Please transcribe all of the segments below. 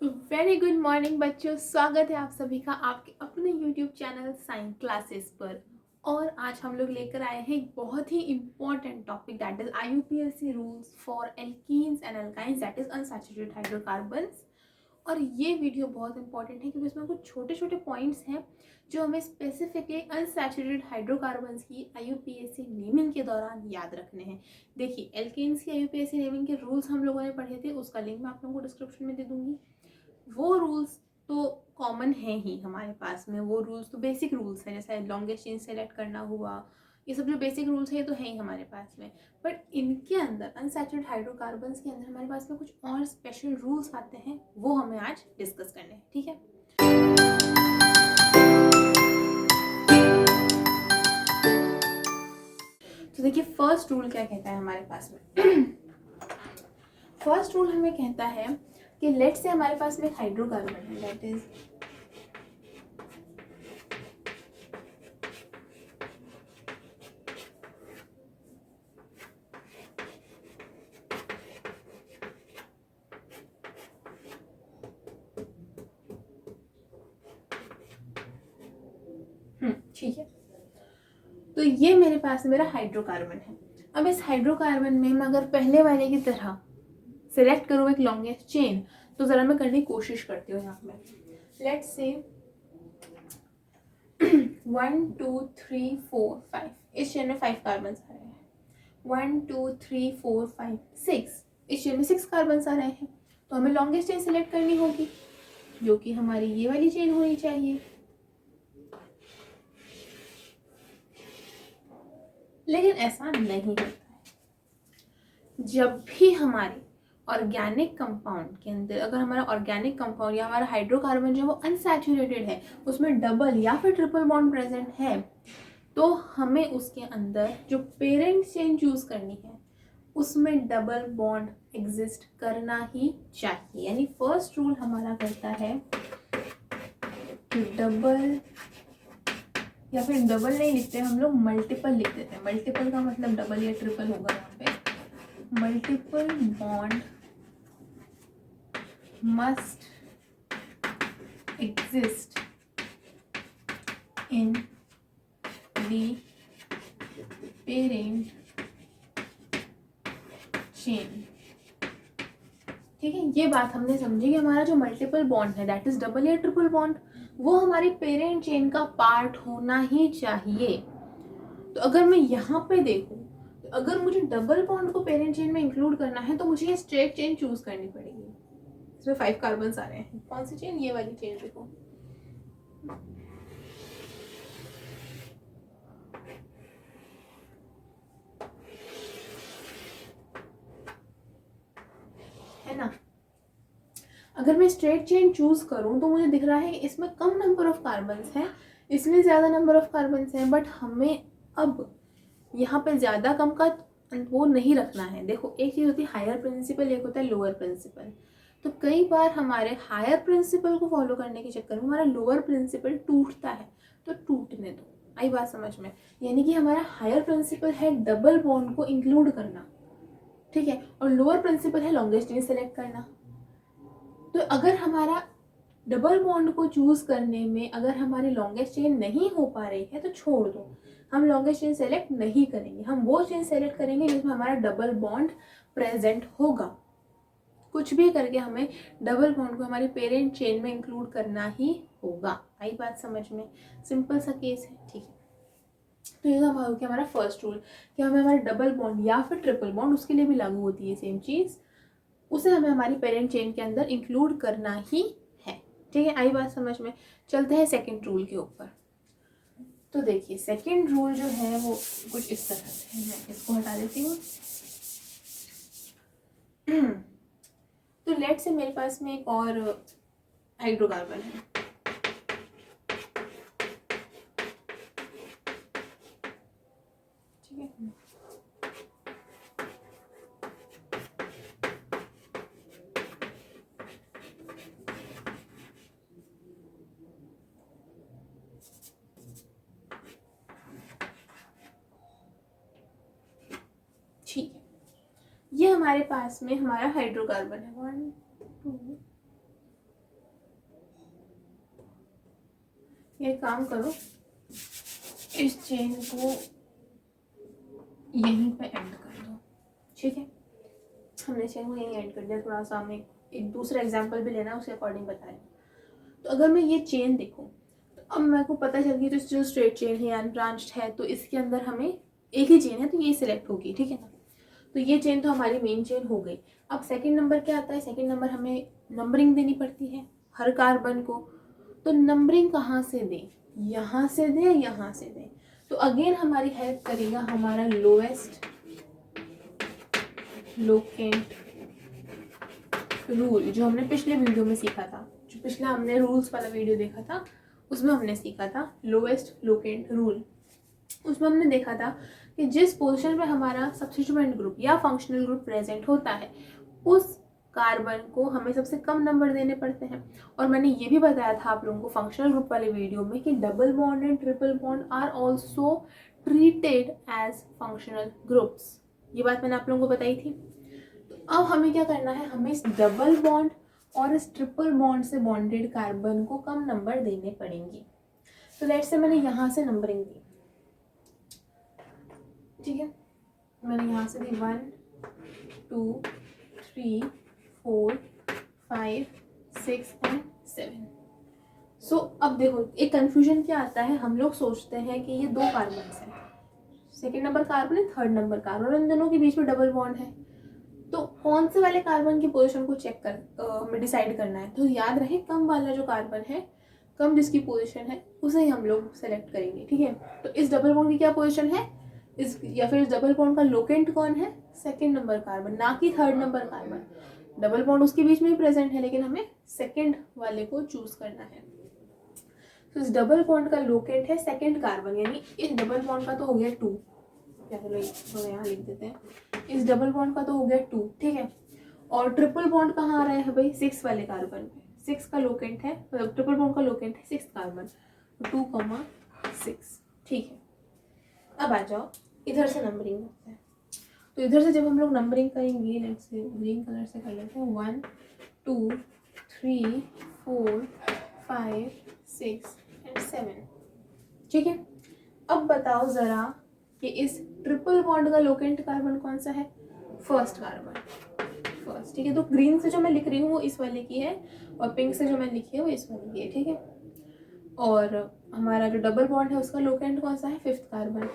Very good morning बच्चों, स्वागत है आप सभी का आपके अपने यूट्यूब चैनल साइंस क्लासेस पर। और आज हम लोग लेकर आए हैं एक बहुत ही important topic, that is IUPAC rules for alkenes and alkynes, that is unsaturated hydrocarbons. और ये वीडियो बहुत इंपॉर्टेंट है क्योंकि इसमें कुछ छोटे छोटे पॉइंट्स हैं जो हमें स्पेसिफिकली अनसैचुरेटेड हाइड्रोकार्बन्स की IUPAC नेमिंग के दौरान याद रखने हैं। देखिए, एल्केन्स की IUPAC नेमिंग के रूल्स हम लोगों ने पढ़े थे, उसका लिंक मैं आप लोगों को डिस्क्रिप्शन में दे दूंगी। वो रूल्स तो कॉमन है ही हमारे पास में, वो रूल्स तो बेसिक रूल्स हैं, जैसे लॉन्गेस्ट चेन सेलेक्ट करना हुआ, ये सब जो बेसिक रूल्स है तो है ही हमारे पास में। बट इनके अंदर अनसैचुरेटेड हाइड्रोकार्बन्स के अंदर हमारे पास में कुछ और स्पेशल रूल्स आते हैं, वो हमें आज डिस्कस करने हैं, ठीक है। तो देखिए, फर्स्ट रूल क्या कहता है हमारे पास में। फर्स्ट रूल हमें कहता है कि लेट से हमारे पास में एक हाइड्रोकार्बन है, दैट इज ठीक है। तो ये मेरे पास मेरा हाइड्रोकार्बन है। अब इस हाइड्रोकार्बन में मैं अगर पहले वाले की तरह सिलेक्ट करूँ एक लॉन्गेस्ट चेन, तो ज़रा मैं करने की कोशिश करती हूँ। यहाँ पे लेट्स से 1 2 3 4 5, इस चेन में 5 कार्बन आ रहे हैं। 1 2 3 4 5 6, इस चेन में 6 कार्बन आ रहे हैं। तो हमें लॉन्गेस्ट चेन सिलेक्ट करनी होगी, जो कि हमारी ये वाली चेन होनी चाहिए। लेकिन ऐसा नहीं होता है। जब भी हमारे ऑर्गेनिक कंपाउंड के अंदर, अगर हमारा ऑर्गेनिक कंपाउंड या हमारा हाइड्रोकार्बन जो है वो अनसैचुरेटेड है, उसमें डबल या फिर ट्रिपल बॉन्ड प्रेजेंट है, तो हमें उसके अंदर जो पेरेंट चेन चूज करनी है उसमें डबल बॉन्ड एग्जिस्ट करना ही चाहिए। यानी फर्स्ट रूल हमारा कहता है कि डबल, या फिर डबल नहीं लिखते हम लोग, मल्टीपल लिख देते हैं। मल्टीपल का मतलब डबल या ट्रिपल होगा यहाँ पे। Multiple bond must exist in the parent chain. ठीक है, ये बात हमने समझी कि हमारा जो मल्टीपल बॉन्ड है, दैट इज डबल या ट्रिपल बॉन्ड, वो हमारी पेरेंट चेन का पार्ट होना ही चाहिए। तो अगर मैं यहाँ पे देखूँ, तो अगर मुझे डबल बॉन्ड को पेरेंट चेन में इंक्लूड करना है तो मुझे ये स्ट्रेट चेन चूज करनी पड़ेगी। इसमें 5 कार्बन आ रहे हैं। कौन सी चेन? ये वाली चेन देखो। है ना। अगर मैं स्ट्रेट चेन चूज करूं तो मुझे दिख रहा है कि इसमें कम नंबर ऑफ कार्बन्स हैं, इसमें ज़्यादा नंबर ऑफ कार्बन्स हैं, बट हमें अब यहाँ पे ज़्यादा कम का वो नहीं रखना है। देखो, एक चीज़ होती है हायर प्रिंसिपल, एक होता है लोअर प्रिंसिपल। तो कई बार हमारे हायर प्रिंसिपल को फॉलो करने के चक्कर में हमारा लोअर प्रिंसिपल टूटता है, तो टूटने दो। आई बात समझ में? यानी कि हमारा हायर प्रिंसिपल है डबल बॉन्ड को इंक्लूड करना, ठीक है, और लोअर प्रिंसिपल है लॉन्गेस्ट चेन सेलेक्ट करना। तो अगर हमारा डबल बॉन्ड को चूज करने में अगर हमारी लॉन्गेस्ट चेन नहीं हो पा रही है तो छोड़ दो, हम लॉन्गेस्ट चेन सेलेक्ट नहीं करेंगे। हम वो चेन सेलेक्ट करेंगे जिसमें हमारा डबल बॉन्ड प्रेजेंट होगा। कुछ भी करके हमें डबल बॉन्ड को हमारी पेरेंट चेन में इंक्लूड करना ही होगा। आई बात समझ में? सिंपल सा केस है, ठीक है। तो ये हो गया हमारा फर्स्ट रूल कि हमें हमारा डबल बॉन्ड या फिर ट्रिपल बॉन्ड, उसके लिए भी लागू होती है सेम चीज़, उसे हमें हमारी पेरेंट चेन के अंदर इंक्लूड करना ही है, ठीक है। आई बात समझ में? चलते हैं सेकंड रूल के ऊपर। तो देखिए, सेकंड रूल जो है वो कुछ इस तरह से है, मैं इसको हटा देती हूँ। तो लेट से मेरे पास में एक और हाइड्रोकार्बन है, ठीक है। ठीक है, ये हमारे पास में हमारा हाइड्रोकार्बन है। 1 2 ये काम करो, इस चेन को यहीं पे एंड कर दो, ठीक है। हमने चेन को यहीं एंड कर दिया। थोड़ा सा हमें एक दूसरा एग्जांपल भी लेना है, उसके अकॉर्डिंग बताएं। तो अगर मैं ये चेन देखूं तो अब मेरे को पता चल गया, जो स्ट्रेट चेन है या अनब्रांच्ड है, तो इसके अंदर हमें एक ही चेन है तो ये सिलेक्ट होगी, ठीक है ना। तो ये चेन तो हमारी मेन चेन हो गई। अब सेकंड नंबर क्या आता है, सेकंड नंबर हमें नंबरिंग देनी पड़ती है हर कार्बन को। तो नंबरिंग कहाँ से दें, यहाँ से दें, यहाँ से दें। तो अगेन हमारी हेल्प करेगा हमारा लोएस्ट लोकेंट रूल, जो हमने पिछले वीडियो में सीखा था, जो पिछला हमने रूल्स वाला वीडियो देखा था, उसमें हमने सीखा था लोएस्ट लोकेंट रूल। उसमें हमने देखा था कि जिस पोजीशन पे हमारा सब्स्टिट्यूएंट ग्रुप या फंक्शनल ग्रुप प्रेजेंट होता है, उस कार्बन को हमें सबसे कम नंबर देने पड़ते हैं। और मैंने ये भी बताया था आप लोगों को फंक्शनल ग्रुप वाले वीडियो में कि double bond and triple bond are also treated as functional groups. ये बात मैंने आप लोगों को बताई थी। तो अब हमें क्या करना है, हमें इस डबल बॉन्ड और इस ट्रिपल बॉन्ड से बॉन्डेड कार्बन को कम नंबर देने पड़ेंगे। तो लेट्स से मैंने यहाँ से नंबरिंग दी, ठीक है। मैंने यहाँ से दी 1 2 3 4 5 6 एंड 7। सो अब देखो एक कंफ्यूजन क्या आता है, हम लोग सोचते हैं कि ये दो कार्बन है, सेकेंड नंबर कार्बन है, थर्ड नंबर कार्बन, इन दोनों के बीच में डबल बॉन्ड है। तो कौन से वाले कार्बन की पोजीशन को चेक कर हमें डिसाइड करना है। तो याद रहे कम वाला जो कार्बन है, कम जिसकी पोजीशन है, उसे ही हम लोग सेलेक्ट करेंगे, ठीक है। तो इस डबल बॉन्ड की क्या पोजीशन है, इस या फिर इस डबल बॉन्ड का लोकेंट कौन है, सेकेंड नंबर कार्बन, ना कि third number carbon. Double bond उसके बीच में ही प्रेजेंट है, लेकिन हमें सेकेंड वाले को चूज करना है। तो इस डबल बॉन्ड का लोकेंट है सेकेंड कार्बन, यानी इस डबल बॉन्ड का तो हो गया 2, या चलो यहाँ लिख देते हैं, इस डबल बॉन्ड का तो हो गया 2, ठीक है। और ट्रिपल बॉन्ड कहाँ आ रहा है भाई, 6 वाले कार्बन पे, 6 का लोकेंट है, मतलब ट्रिपल बॉन्ड का लोकेंट है 6 कार्बन, 2,6, ठीक है। अब आ जाओ इधर से नंबरिंग करते हैं। तो इधर से जब हम लोग नंबरिंग करेंगे, लेट्स से ग्रीन कलर से कर लेते हैं, 1 2 3 4 5 6 एंड 7, ठीक है। अब बताओ जरा कि इस ट्रिपल बॉन्ड का लोकेंट कार्बन कौन सा है, फर्स्ट कार्बन, फर्स्ट, ठीक है। तो ग्रीन से जो मैं लिख रही हूँ वो इस वाले की है, और पिंक से जो मैं लिखी है वो इस वाले की है, ठीक है। और हमारा जो डबल बॉन्ड है उसका लोकेंट कौन सा है, फिफ्थ कार्बन।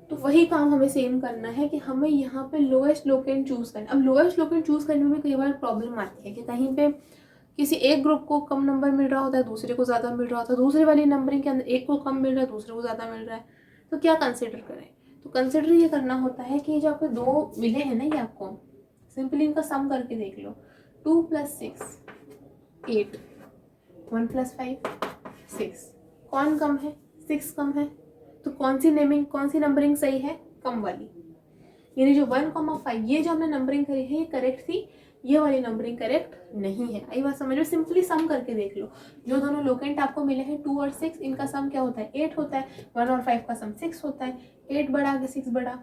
तो वही काम हमें सेम करना है कि हमें यहाँ पे लोएस्ट लोकेंट चूज करना। अब लोएस्ट लोकेंट चूज करने में कई बार प्रॉब्लम आती है कि कहीं पे किसी एक ग्रुप को कम नंबर मिल रहा होता है, दूसरे को ज़्यादा मिल रहा होता है, दूसरे वाली नंबरिंग के अंदर एक को कम मिल रहा है, दूसरे को ज़्यादा मिल रहा है। तो क्या कंसिडर करें, तो कंसिडर ये करना होता है कि जो आपको दो मिले हैं ना, ये आपको सिंपली इनका सम करके देख लो, 2 + 6 8, 1 + 5 6, कौन कम है, 6 कम है। तो कौन सी नंबरिंग सही है, कम वाली, यानी जो 1,5 ये जो हमने नंबरिंग करी है ये करेक्ट थी, ये वाली नंबरिंग करेक्ट नहीं है। आई बात समझ लो, सिंपली सम करके देख लो। जो दोनों लोकेंट आपको मिले हैं 2 और 6, इनका सम क्या होता है, 8 होता है। 1 और 5 का सम 6 होता है। 8 बड़ा कि 6 बड़ा,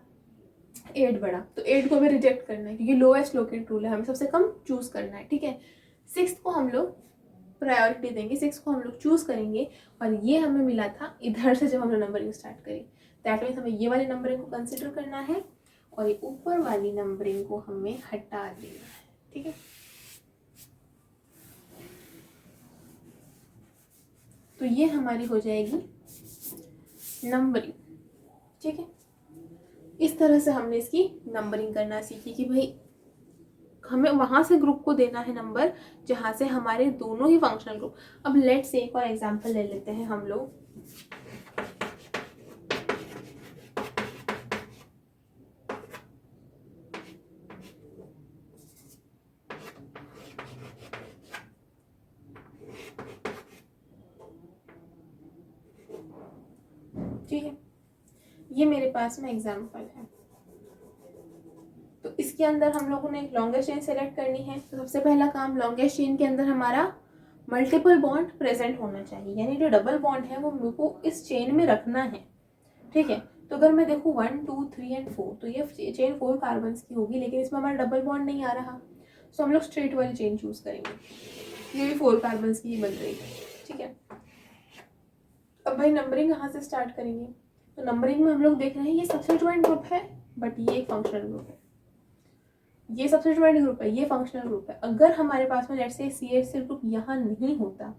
8 बड़ा, तो 8 को हमें रिजेक्ट करना है क्योंकि लोएस्ट लोकेंट रूल है, हमें सबसे कम चूज करना है, ठीक है। 6 को हम लोग प्रायोरिटी देंगे, 6 को हम लोग चूज करेंगे। और ये हमें मिला था इधर से जब हमने नंबरिंग स्टार्ट करी, दैट मीन्स हमें ये वाली नंबरिंग को कंसिडर करना है और ये ऊपर वाली नंबरिंग को हमें हटा देना है, ठीक है। तो ये हमारी हो जाएगी नंबरिंग, ठीक है। इस तरह से हमने इसकी नंबरिंग करना सीखी कि भाई हमें वहां से ग्रुप को देना है नंबर जहां से हमारे दोनों ही फंक्शनल ग्रुप। अब लेट्स से एक और एग्जांपल ले लेते हैं हम लोग। ठीक है, ये मेरे पास में एग्जांपल है। तो इसके अंदर हम लोगों ने एक लॉन्गेस्ट चेन सेलेक्ट करनी है। तो सबसे पहला काम, लॉन्गेस्ट चेन के अंदर हमारा मल्टीपल बॉन्ड प्रेजेंट होना चाहिए, यानी जो डबल बॉन्ड है वो मेरे को इस चेन में रखना है, ठीक है। तो अगर मैं देखूँ 1 2 3 एंड 4, तो ये चेन 4 कार्बन की होगी, लेकिन इसमें हमारा डबल बॉन्ड नहीं आ रहा, तो हम लोग स्ट्रेट वाली चेन चूज करेंगे। ये भी 4 कार्बन की ही बन रही है, ठीक है। अब भाई नंबरिंग कहाँ से स्टार्ट करेंगे? तो नंबरिंग में हम लोग देख रहे हैं ये सब्स्टिट्यूएंट ग्रुप है, बट ये एक फंक्शनल ग्रुप है। ये सब्स्टिट्यूएंट ग्रुप है, ये फंक्शनल ग्रुप है। अगर हमारे पास में लेट्स से CH3 ग्रुप यहाँ नहीं होता,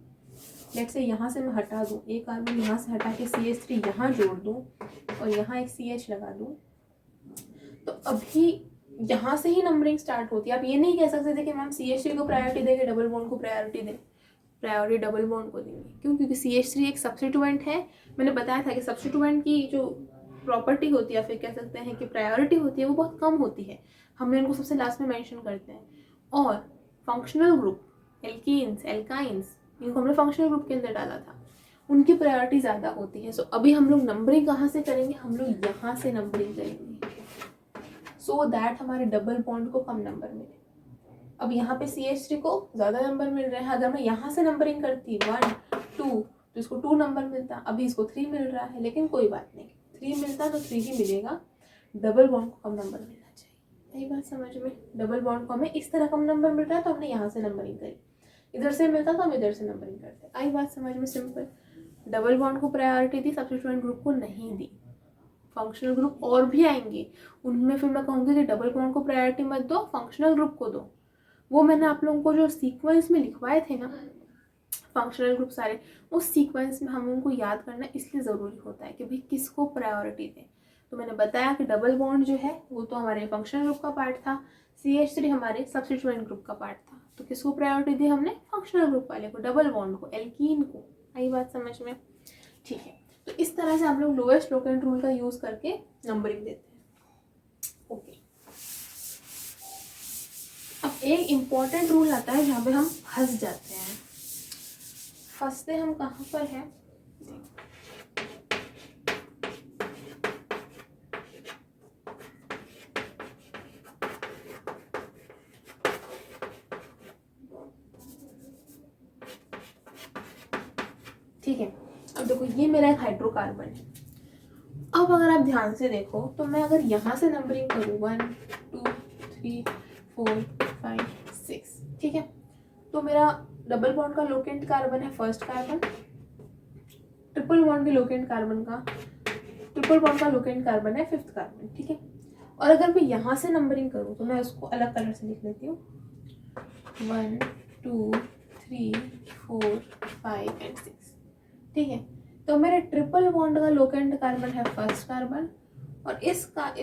लेट्स से यहाँ से मैं हटा दूँ, एक कार्बन यहाँ से हटा के CH3 यहाँ जोड़ दूँ और यहाँ एक CH लगा दूँ, तो अभी यहाँ से ही नंबरिंग स्टार्ट होती है। आप ये नहीं कह सकते थे कि मैम CH3 को प्रायोरिटी देंगे, डबल बॉन्ड को प्रायोरिटी दें। प्रायोरिटी डबल बॉन्ड को देंगे, क्यों? क्योंकि CH3 एक सब्स्टिट्यूएंट है। मैंने बताया था कि सब्स्टिट्यूएंट की जो प्रॉपर्टी होती है, फिर कह सकते हैं कि प्रायोरिटी होती है, वो बहुत कम होती है। हमने उनको सबसे लास्ट में मेंशन करते हैं। और फंक्शनल ग्रुप, एल्कीन्स, एल्काइंस, इनको हमने फंक्शनल ग्रुप के अंदर डाला था, उनकी प्रायोरिटी ज़्यादा होती है। सो अभी हम लोग नंबरिंग कहाँ से करेंगे? हम लोग यहाँ से नंबरिंग करेंगे, सो दैट हमारे डबल बॉन्ड को कम नंबर मिले। अब यहाँ पे CH3 को ज़्यादा नंबर मिल रहे हैं। अगर मैं यहाँ से नंबरिंग करती 1 2 तो इसको 2 नंबर मिलता, अभी इसको 3 मिल रहा है, लेकिन कोई बात नहीं, 3 मिलता तो 3 ही मिलेगा। डबल बॉन्ड को कम नंबर मिलना चाहिए। यही बात समझ में? डबल बॉन्ड को हमें इस तरह कम नंबर मिल रहा है तो हमने यहाँ से नंबरिंग करी, इधर से मिलता तो हम इधर से नंबरिंग करते। आई बात समझ में? सिंपल। डबल बॉन्ड को प्रायोरिटी दी, सब्स्टिट्यूएंट ग्रुप को नहीं दी। फंक्शनल ग्रुप और भी आएंगे, उनमें फिर मैं कहूँगी कि डबल बॉन्ड को प्रायोरिटी मत दो, फंक्शनल ग्रुप को दो। वो मैंने आप लोगों को जो सीक्वेंस में लिखवाए थे ना फंक्शनल ग्रुप सारे, उस सीक्वेंस में हम उनको याद करना इसलिए ज़रूरी होता है कि भाई किसको प्रायोरिटी दें। तो मैंने बताया कि डबल बॉन्ड जो है वो तो हमारे फंक्शनल ग्रुप का पार्ट था, CH3 हमारे सब्स्टिट्यूएंट ग्रुप का पार्ट था। तो किसको प्रायोरिटी दी हमने? फंक्शनल ग्रुप वाले को, डबल बॉन्ड को, एल्कीन को। आई बात समझ में? ठीक है। तो इस तरह से हम लोग लोएस्ट लोकेंट रूल का यूज़ करके नंबरिंग देते हैं। ओके। अब एक इम्पॉर्टेंट रूल आता है जहाँ पे हम फंस जाते हैं। फंसते हम कहाँ पर हैं? ठीक है। अब देखो ये मेरा एक हाइड्रोकार्बन है। अब अगर आप ध्यान से देखो तो मैं अगर यहाँ से नंबरिंग करूँ 1 2 3 4 5 6, ठीक है, तो मेरा डबल बॉन्ड का लोकेंट कार्बन है फर्स्ट कार्बन, ट्रिपल बॉन्ड के लोकेंट कार्बन का, ट्रिपल बॉन्ड का लोकेंट कार्बन है फिफ्थ कार्बन, ठीक है। और अगर मैं यहाँ से नंबरिंग करूँ तो मैं उसको अलग कलर से लिख लेती हूँ 1 2 3 4 5 एंड 6, ठीक है। तो मेरे ट्रिपल बॉन्ड का लोकेंट कार्बन है फर्स्ट कार्बन और इसका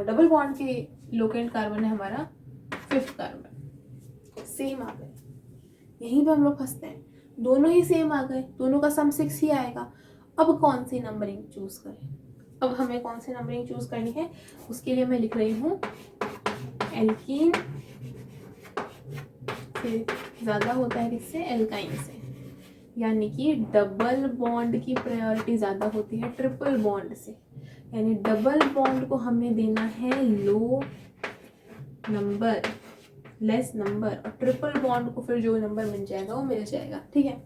डबल बॉन्ड के लोकेंट कार्बन है हमारा फिफ्थ कार्बन। सेम आ गए, यहीं पे हम लोग फंसते हैं। दोनों ही सेम आ गए, दोनों का सम 6 ही आएगा। अब कौन सी नंबरिंग चूज करें? अब हमें कौन सी नंबरिंग चूज करनी है उसके लिए मैं लिख रही हूँ एल्कीन से ज़्यादा होता है किससे? एल्काइन से। यानी कि डबल बॉन्ड की प्रायोरिटी ज़्यादा होती है ट्रिपल बॉन्ड से। यानी डबल बॉन्ड को हमें देना है लो नंबर, लेस नंबर, और ट्रिपल बॉन्ड को फिर जो नंबर मिल जाएगा वो मिल जाएगा, ठीक है।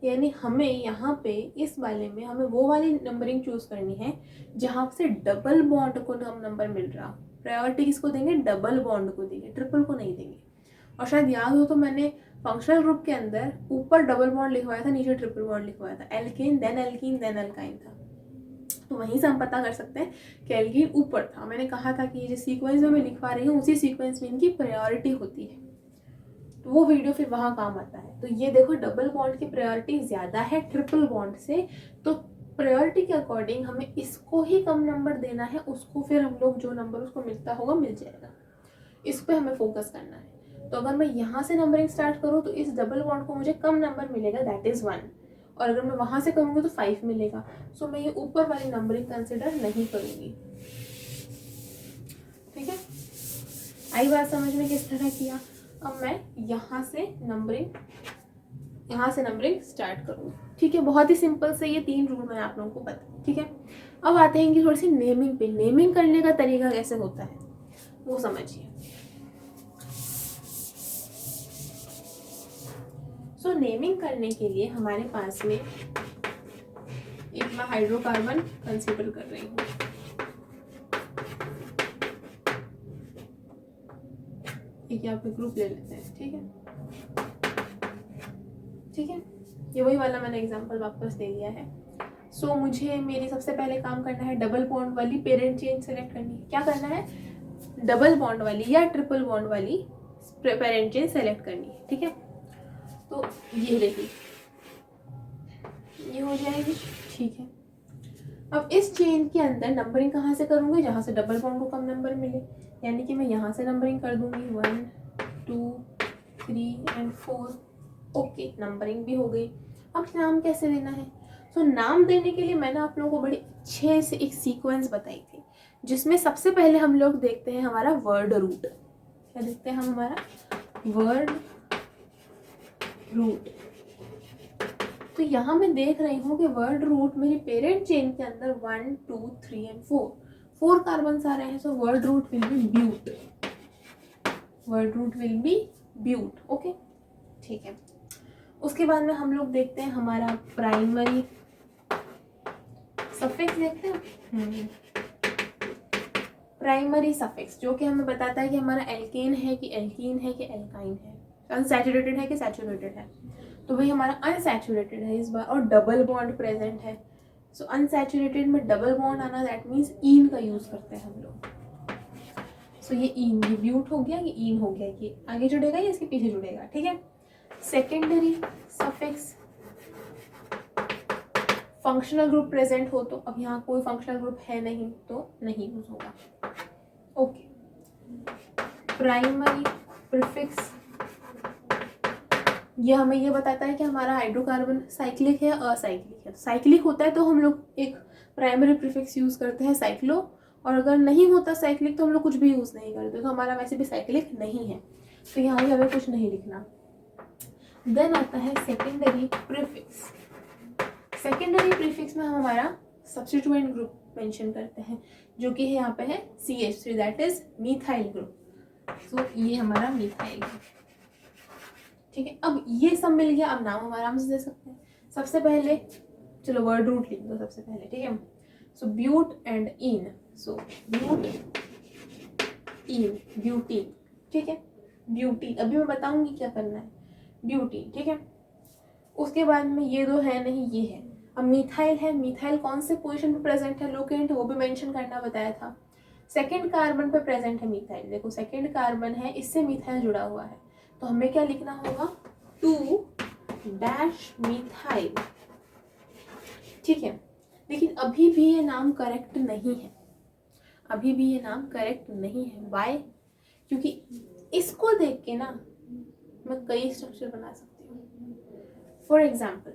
यानी हमें यहाँ पे इस वाले में हमें वो वाली नंबरिंग चूज करनी है जहाँ से डबल बॉन्ड को कम नंबर मिल रहा। प्रायोरिटी किसको देंगे? डबल बॉन्ड को देंगे, ट्रिपल को नहीं देंगे। और शायद याद हो तो मैंने फंक्शनल ग्रुप के अंदर ऊपर डबल बॉन्ड लिखवाया था, नीचे ट्रिपल बॉन्ड लिखवाया था। एल्केन देन एल्काइन था। तो वहीं से हम पता कर सकते हैं कि एल्कीन ऊपर था। मैंने कहा था कि ये जो सीक्वेंस में मैं लिखवा रही हूँ उसी सीक्वेंस में इनकी प्रायोरिटी होती है, तो वो वीडियो फिर वहाँ काम आता है। तो ये देखो डबल बॉन्ड की प्रायोरिटी ज़्यादा है ट्रिपल बॉन्ड से, तो प्रायोरिटी के अकॉर्डिंग हमें इसको ही कम नंबर देना है, उसको फिर हम लोग जो नंबर उसको मिलता होगा मिल जाएगा। इस पर हमें फोकस करना है। तो अगर मैं यहाँ से नंबरिंग स्टार्ट करूँ तो इस डबल बॉन्ड को मुझे कम नंबर मिलेगा, दैट इज़ 1, और अगर मैं वहाँ से करूँगी तो 5 मिलेगा। सो मैं ये ऊपर वाली नंबरिंग कंसिडर नहीं करूँगी, ठीक है। आई बात समझ में किस तरह किया? अब मैं यहाँ से नंबरिंग स्टार्ट करूँगी, ठीक है। बहुत ही सिंपल से ये 3 रूल मैंने आप लोगों को बताया, ठीक है। अब आते हैं कि थोड़ी सी नेमिंग पे। नेमिंग करने का तरीका कैसे होता है वो समझिए। सो नेमिंग करने के लिए हमारे पास में एक मैं हाइड्रोकार्बन कंसीडर कर रही हूँ, एक यहाँ पे ग्रुप ले लेते हैं, ठीक है, ठीक है। ये वही वाला मैंने एग्जांपल वापस दे दिया है। सो मुझे मेरी सबसे पहले काम करना है डबल बॉन्ड वाली पेरेंट चेन सेलेक्ट करनी है। क्या करना है? डबल बॉन्ड वाली या ट्रिपल बॉन्ड वाली पेरेंट चेन सेलेक्ट करनी है। ठीक है, तो ये रही, ये हो जाएगी। ठीक है, अब इस चेन के अंदर नंबरिंग कहाँ से करूँगी? जहाँ से डबल बॉन्ड को कम नंबर मिले, यानी कि मैं यहाँ से नंबरिंग कर दूँगी 1 2 3 एंड 4। ओके, नंबरिंग भी हो गई। अब नाम कैसे देना है? तो नाम देने के लिए मैंने आप लोगों को बड़ी अच्छे से एक सीक्वेंस बताई थी, जिसमें सबसे पहले हम लोग देखते हैं हमारा वर्ड रूट। क्या देखते हैं हम? हमारा वर्ड रूट। तो यहाँ मैं देख रही हूँ कि वर्ड रूट मेरी पेरेंट चेन के अंदर 1 2 3 एंड 4 कार्बन आ रहे हैं। So word root will be but, word root will be but. Okay, ठीक है। उसके बाद में हम लोग देखते हैं हमारा प्राइमरी सफिक्स। देखते हैं प्राइमरी सफिक्स, जो कि हमें बताता है कि हमारा एल्केन है कि एल्कीन है कि एल्काइन है, अनसैचुरेटेड है कि सैचुरेटेड है। तो वही हमारा अनसैचुरेटेड है इस बार, और डबल बॉन्ड प्रेजेंट है। सो अनसैचुरेटेड में डबल बॉन्ड आना, दैट मीन्स ईन का यूज करते हैं हम लोग। सो ये ईन, ये ब्यूट हो गया, ये ईन हो गया, ये आगे जुड़ेगा या इसके पीछे जुड़ेगा। ठीक है। Secondary suffix, functional group present हो तो, अब यहाँ कोई फंक्शनल ग्रुप है नहीं तो नहीं यूज होगा। ओके, प्राइमरी प्रीफिक्स, ये हमें ये बताता है कि हमारा हाइड्रोकार्बन साइक्लिक है असाइक्लिक है। साइक्लिक होता है तो हम लोग एक प्राइमरी प्रीफिक्स यूज करते हैं साइक्लो, और अगर नहीं होता साइक्लिक तो हम लोग कुछ भी यूज नहीं करते। तो हमारा वैसे भी साइक्लिक नहीं है, तो यहाँ भी हमें कुछ नहीं लिखना। देन आता है सेकेंडरी प्रीफिक्स। सेकेंडरी प्रीफिक्स में हम हमारा सब्स्टिट्यूएंट ग्रुप मेंशन करते हैं, जो कि यहाँ पे है CH3, that is methyl group. So ये हमारा मिथाइल है। ठीक है, अब ये सब मिल गया। अब नाम हम आराम से दे सकते हैं। सबसे पहले चलो वर्ड रूट लिख दो सबसे पहले। ठीक है, सो ब्यूट and in, so ब्यूट in, butene. ठीक है, ब्यूटी, अभी मैं बताऊंगी क्या करना है। ब्यूटी, ठीक है। उसके बाद में ये दो है नहीं, ये है। अब मिथाइल है, मिथाइल कौन से पोजीशन पे प्रेजेंट है, लोकेंट, वो भी मेंशन करना बताया था। सेकंड कार्बन पे प्रेजेंट है मिथाइल। देखो सेकंड कार्बन है, इससे मिथाइल जुड़ा हुआ है, तो हमें क्या लिखना होगा? 2 डैश मिथाइल। ठीक है, लेकिन अभी भी ये नाम करेक्ट नहीं है, अभी भी ये नाम करेक्ट नहीं है। वाई? क्योंकि इसको देख के ना मैं कई स्ट्रक्चर बना सकती हूँ। फॉर एग्जाम्पल,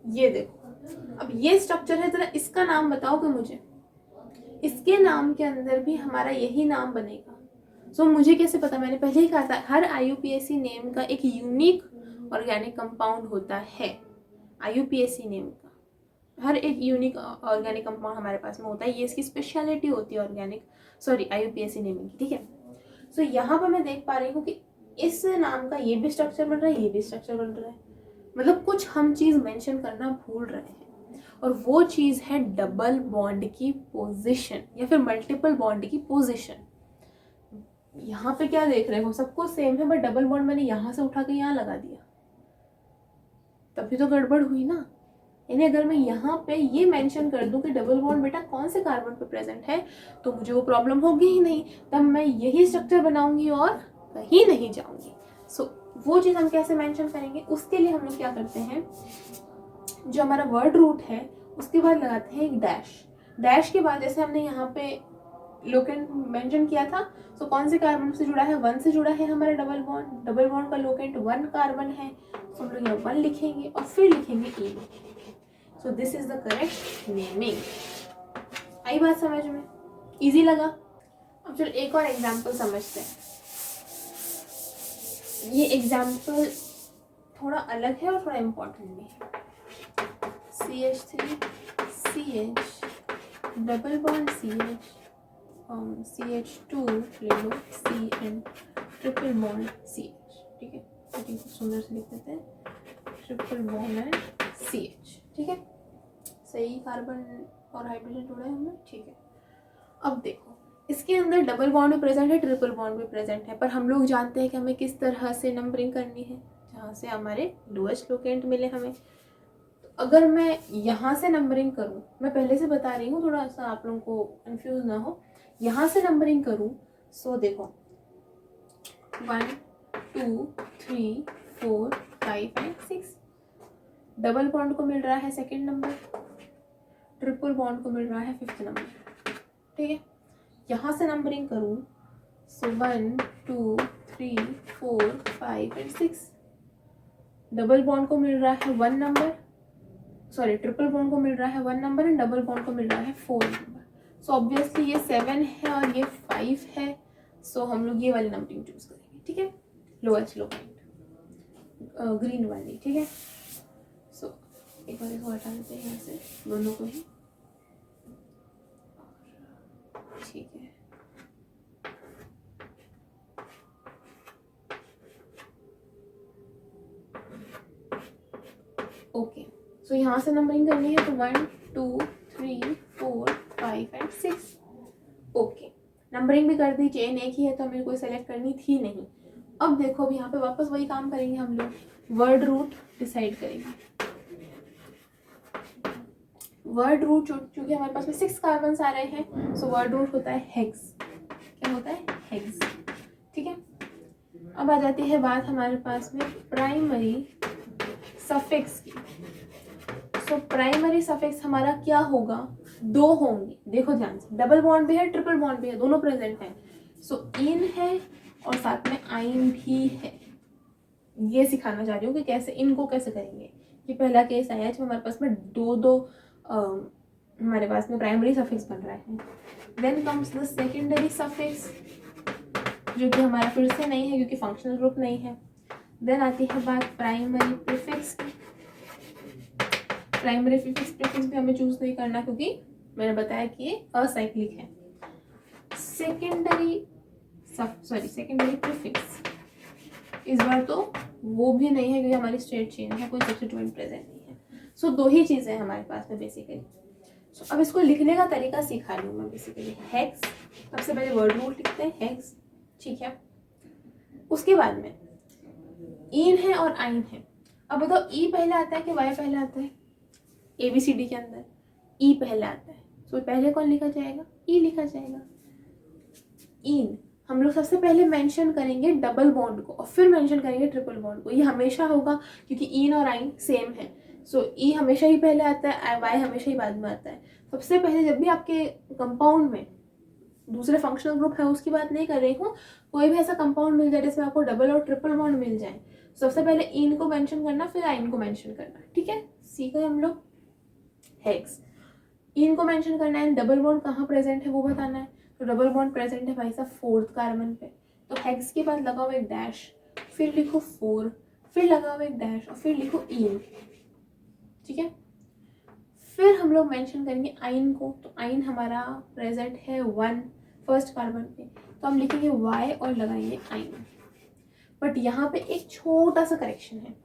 ये देखो, अब ये स्ट्रक्चर है, जरा इसका नाम बताओगे मुझे। इसके नाम के अंदर भी हमारा यही नाम बनेगा। सो मुझे कैसे पता? मैंने पहले ही कहा था, हर IUPAC नेम का एक यूनिक ऑर्गेनिक कंपाउंड होता है। IUPAC नेम का हर एक यूनिक ऑर्गेनिक कंपाउंड हमारे पास में होता है। ये इसकी स्पेशलिटी होती है ऑर्गेनिक, सॉरी IUPAC नेमिंग की। ठीक है, सो यहाँ पर मैं देख पा रही हूँ कि इस नाम का ये भी स्ट्रक्चर बन रहा है, ये भी स्ट्रक्चर बन रहा है। मतलब कुछ हम चीज़ मेंशन करना भूल रहे हैं, और वो चीज़ है डबल बॉन्ड की पोजीशन या फिर मल्टीपल बॉन्ड की पोजीशन। यहाँ पे क्या देख रहे हो, सब कुछ सेम है, बट डबल बॉन्ड मैंने यहाँ से उठा के यहाँ लगा दिया, तभी तो गड़बड़ हुई ना। यानी अगर मैं यहाँ पे ये मेंशन कर दूं कि डबल बॉन्ड बेटा कौन से कार्बन पे प्रेजेंट है, तो मुझे वो प्रॉब्लम होगी ही नहीं, तब मैं यही स्ट्रक्चर बनाऊंगी और कहीं नहीं जाऊंगी। सो वो चीज़ हम कैसे मेंशन करेंगे? उसके लिए हम लोग क्या करते हैं, जो हमारा वर्ड रूट है उसके बाद लगाते हैं एक डैश। डैश के बाद जैसे हमने यहाँ पे लोकेंट मेंशन किया था, सो कौन से कार्बन से जुड़ा है? 1 से जुड़ा है हमारा डबल बॉन्ड। डबल बॉन्ड का लोकेंट 1 कार्बन है, तो हम लोग यहाँ 1 लिखेंगे और फिर लिखेंगे E। So this is the correct naming. आई बात समझ में? इजी लगा? अब चलो एक और एग्जाम्पल समझते हैं। ये एग्जाम्पल थोड़ा अलग है और थोड़ा इम्पोर्टेंट भी है। CH3 CH double bond CH, CH2 ले लो C and triple bond CH। ठीक है, तो सुंदर से लिख देते हैं, ट्रिपल बॉन्ड एंड CH। ठीक है, सही कार्बन और हाइड्रोजन जोड़ा है हमने, ठीक है। अब देखो इसके अंदर डबल बॉन्ड भी प्रेजेंट है, ट्रिपल बॉन्ड भी प्रेजेंट है, पर हम लोग जानते हैं कि हमें किस तरह से नंबरिंग करनी है, जहाँ से हमारे लोएस्ट लोकेंट मिले हमें। तो अगर मैं यहाँ से नंबरिंग करूँ, मैं पहले से बता रही हूँ थोड़ा सा आप लोगों को कंफ्यूज ना हो, यहाँ से नंबरिंग करूँ सो देखो 1 2 3 4 5 एंड 6, डबल बॉन्ड को मिल रहा है सेकेंड नंबर, ट्रिपल बॉन्ड को मिल रहा है फिफ्थ नंबर, ठीक है। यहाँ से नंबरिंग करूँ सो 1 2 3 4 5 एंड 6, डबल बॉन्ड को मिल रहा है 1 नंबर, सॉरी ट्रिपल बॉन्ड को मिल रहा है 1 नंबर एंड डबल बॉन्ड को मिल रहा है 4 नंबर। सो ऑब्वियसली ये 7 है और ये 5 है, सो हम लोग ये वाली नंबरिंग चूज करेंगे, ठीक है, लोएस्ट लो पॉइंट ग्रीन वाली, ठीक है। सो एक बार इसको हटा देते हैं यहाँ से दोनों को ही, ठीक है। ओके सो यहाँ से नंबरिंग करनी है तो 1 2 3 4 5 एंड 6, ओके। नंबरिंग भी कर दी, चेन एक ही है तो हमें कोई सेलेक्ट करनी थी नहीं। अब देखो अब यहाँ पे वापस वही काम करेंगे हम लोग, वर्ड रूट डिसाइड करेंगे। वर्ड रूट चूंकि हमारे पास में 6 कार्बन आ रहे हैं, सो वर्ड रूट होता है हेक्स, क्या होता है हेक्स, ठीक है। अब आ जाती है बात हमारे पास में प्राइमरी सफिक्स की। सो प्राइमरी सफिक्स हमारा क्या होगा, 2 होंगे, देखो ध्यान से, डबल बॉन्ड भी है ट्रिपल बॉन्ड भी है, दोनों प्रेजेंट हैं। सो इन है और साथ में आइन भी है, ये सिखाना चाह रही हूँ कि कैसे इनको कैसे करेंगे। ये पहला केस आया है हमारे पास में दो हमारे पास में प्राइमरी सफिक्स बन रहा है। Then comes the secondary suffix जो कि हमारा फिर से नहीं है क्योंकि फंक्शनल ग्रुप नहीं है। देन आती है बात प्राइमरी प्रीफिक्स की। प्राइमरी प्रीफिक्स भी हमें चूज नहीं करना क्योंकि मैंने बताया कि ये असाइक्लिक है। सेकेंडरी प्रीफिक्स इस बार तो वो भी नहीं है क्योंकि हमारी स्ट्रेट चेन है, कोई सब्स्टिट्यूएंट प्रेजेंट नहीं है। सो 2 ही चीजें हैं हमारे पास में बेसिकली। सो अब इसको लिखने का तरीका सिखा रही हूँ मैं बेसिकली। हेक्स, सबसे पहले वर्ड रूट लिखते हैं हेक्स, ठीक है। उसके बाद में इन है और आइन है। अब बताओ ई पहले आता है कि वाई पहले आता है? ABCD के अंदर ई पहले आता है, सो पहले कौन लिखा जाएगा? ई लिखा जाएगा। इन हम लोग सबसे पहले मेंशन करेंगे डबल बॉन्ड को और फिर मेंशन करेंगे ट्रिपल बॉन्ड को, ये हमेशा होगा क्योंकि इन और आइन सेम है। सो ई हमेशा ही पहले आता है, वाई हमेशा ही बाद में आता है। सबसे पहले जब भी आपके कंपाउंड में दूसरे फंक्शनल ग्रुप है उसकी बात नहीं कर रही हूँ, कोई भी ऐसा कंपाउंड मिल जाए जिसमें आपको डबल और ट्रिपल बॉन्ड मिल जाए, सबसे पहले इन को मेंशन करना फिर आइन को मेंशन करना, ठीक है। सीख गए हम लोग। हेक्स, इन को मेंशन करना है, डबल बॉन्ड कहाँ प्रेजेंट है वो बताना है। तो डबल बॉन्ड प्रेजेंट है भाई साहब 4th कार्बन पे, तो हेक्स के बाद लगाओ एक डैश, फिर लिखो 4, फिर लगाओ एक डैश और फिर लिखो इन, ठीक है। फिर हम लोग मेंशन करेंगे आइन को, तो आइन हमारा प्रेजेंट है 1 फर्स्ट कार्बन पे, तो हम लिखेंगे वाई और लगाएंगे आइन। बट यहाँ पे एक छोटा सा करेक्शन है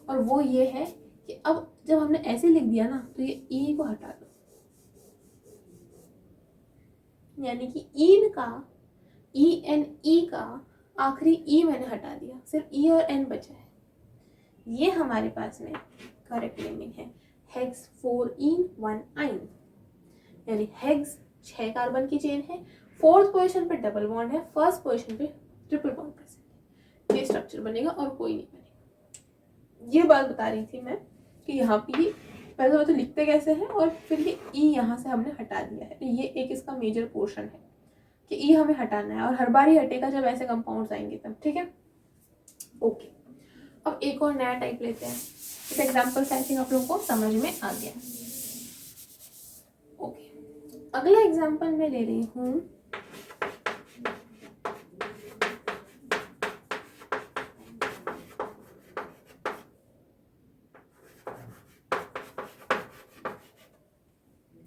और वो ये है कि अब जब हमने ऐसे लिख दिया ना तो ये ई को हटा दो, यानी कि इन का ई का आखिरी ई मैंने हटा दिया, सिर्फ ई और एन बचा है। ये हमारे पास में करेक्ट नेमिंग है हेक्स 4 इन 1 आइन, यानी हेक्स 6 कार्बन की चेन है, 4th पोजीशन पे डबल बॉन्ड है, 1st पोजीशन पे ट्रिपल बॉन्ड प्रेजेंट है। ये स्ट्रक्चर बनेगा और कोई नहीं बनेगा। ये बात बता रही थी मैं कि यहाँ पे पहले तो लिखते कैसे हैं और फिर ये ई यहाँ से हमने हटा दिया है, तो ये एक इसका मेजर पोर्शन है कि ई हमें हटाना है और हर बार ही हटेगा जब ऐसे कंपाउंड्स आएंगे तब, ठीक है। ओके, अब एक और नया टाइप लेते हैं। इस एग्जाम्पल से आई थिंक आप लोगों को समझ में आ गया। ओके, अगला एग्जाम्पल मैं ले रही हूँ